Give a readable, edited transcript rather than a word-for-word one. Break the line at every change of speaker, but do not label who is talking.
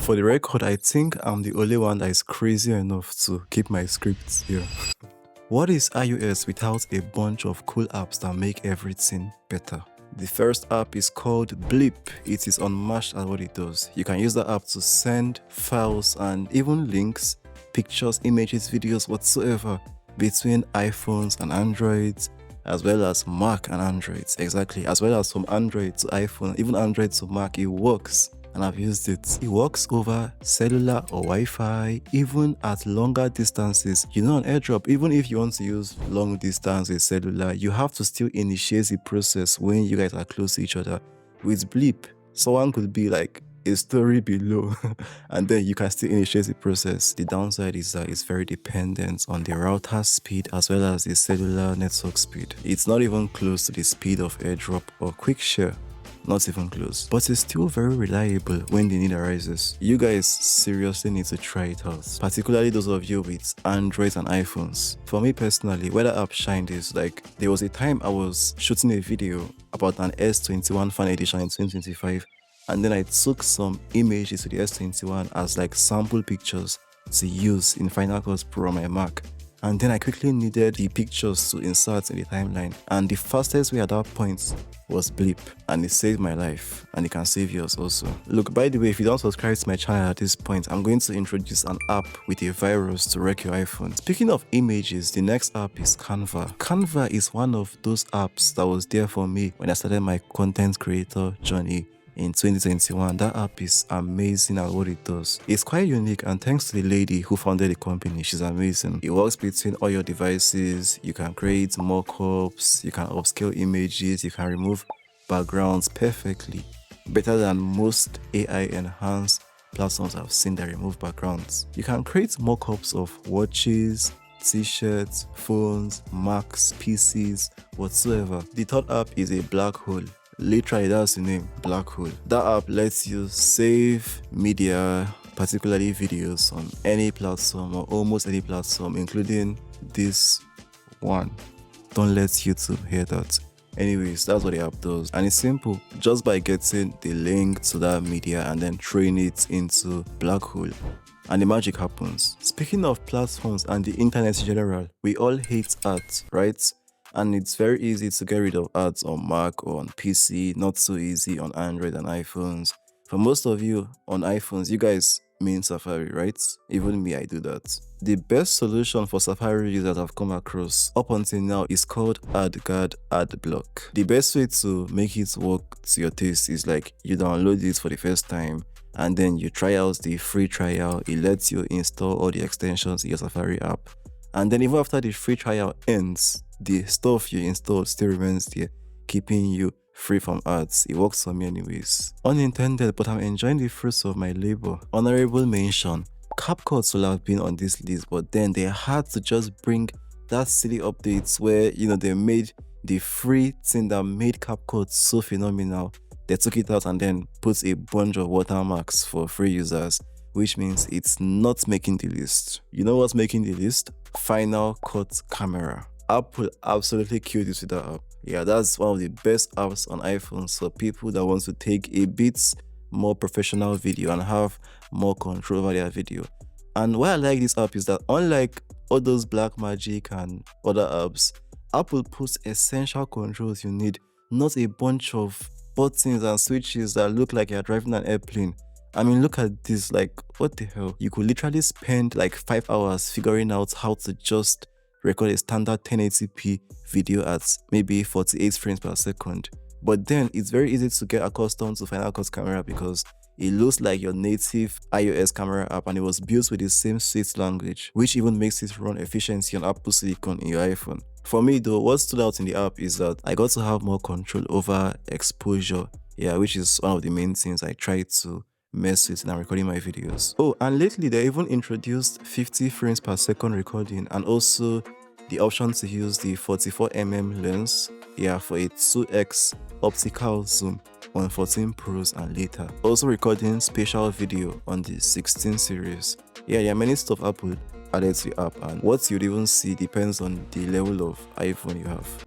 For the record, I think I'm the only one that is crazy enough to keep my scripts here. What is iOS without a bunch of cool apps that make everything better? The first app is called Blip. It is unmatched at what it does. You can use the app to send files and even links, pictures, images, videos, whatsoever between iPhones and Androids, as well as Mac and Androids. Exactly, as well as from Android to iPhone, even Android to Mac. It works. And I've used it. It works over cellular or Wi-Fi, even at longer distances. You know, on AirDrop, even if you want to use long distance with cellular, you have to still initiate the process when you guys are close to each other. With Blip, someone could be like a story below and then you can still initiate the process. The downside is that it's very dependent on the router speed as well as the cellular network speed. It's not even close to the speed of AirDrop or QuickShare. Not even close, but it's still very reliable when the need arises. You guys seriously need to try it out, particularly those of you with Androids and iPhones. For me personally, where the app shined is like, there was a time I was shooting a video about an S21 fan edition in 2025, and then I took some images to the S21 as like sample pictures to use in Final Cut Pro on my Mac. And then I quickly needed the pictures to insert in the timeline, and the fastest way at that point was Blip, and it saved my life, and it can save yours also. Look, by the way, if you don't subscribe to my channel at this point, I'm going to introduce an app with a virus to wreck your iPhone. Speaking of images, the next app is Canva. Canva is one of those apps that was there for me when I started my content creator journey in 2021. That app is amazing at what it does. It's quite unique, and thanks to the lady who founded the company, she's amazing. It works between all your devices. You can create mock-ups, you can upscale images, you can remove backgrounds perfectly. Better than most AI enhanced platforms I've seen that remove backgrounds. You can create mock-ups of watches, t-shirts, phones, Macs, PCs, whatsoever. The third app is a black hole. Literally, that's the name, black hole. That app lets you save media, particularly videos, on any platform or almost any platform, including this one. Don't let YouTube hear that. Anyways, that's what the app does, and it's simple. Just by getting the link to that media and then throwing it into black hole, and the magic happens. Speaking of platforms and the internet in general, we all hate ads, right? And it's very easy to get rid of ads on Mac or on PC, not so easy on Android and iPhones. For most of you on iPhones, you guys mean Safari, right? Even me, I do that. The best solution for Safari users I've come across up until now is called AdGuard AdBlock. The best way to make it work to your taste is like you download it for the first time, and then you try out the free trial. It lets you install all the extensions in your Safari app. And then even after the free trial ends, the stuff you installed still remains there, keeping you free from ads. It works for me anyways. Unintended, but I'm enjoying the fruits of my labor. Honorable mention, CapCut will have been on this list, but then they had to just bring that silly updates where, you know, they made the free thing that made CapCut so phenomenal. They took it out and then put a bunch of watermarks for free users, which means it's not making the list. You know what's making the list? Final Cut Camera. Apple absolutely killed this with that app. Yeah, that's one of the best apps on iPhone for people that want to take a bit more professional video and have more control over their video. And why I like this app is that unlike all those Blackmagic and other apps, Apple puts essential controls you need, not a bunch of buttons and switches that look like you're driving an airplane. I mean, look at this, like, what the hell? You could literally spend like 5 hours figuring out how to just record a standard 1080p video at maybe 48 frames per second. But then it's very easy to get accustomed to Final Cut Camera because it looks like your native iOS camera app, and it was built with the same sweet language, which even makes it run efficiency on Apple Silicon in your iPhone. For me though, what stood out in the app is that I got to have more control over exposure, yeah, which is one of the main things I try to mess with when I'm recording my videos. Oh, and lately they even introduced 50 frames per second recording, and also the option to use the 44mm lens, yeah, for a 2x optical zoom on 14 Pros and later. Also recording spatial video on the 16 series. Yeah, there are many stuff Apple added to the app, and what you'd even see depends on the level of iPhone you have.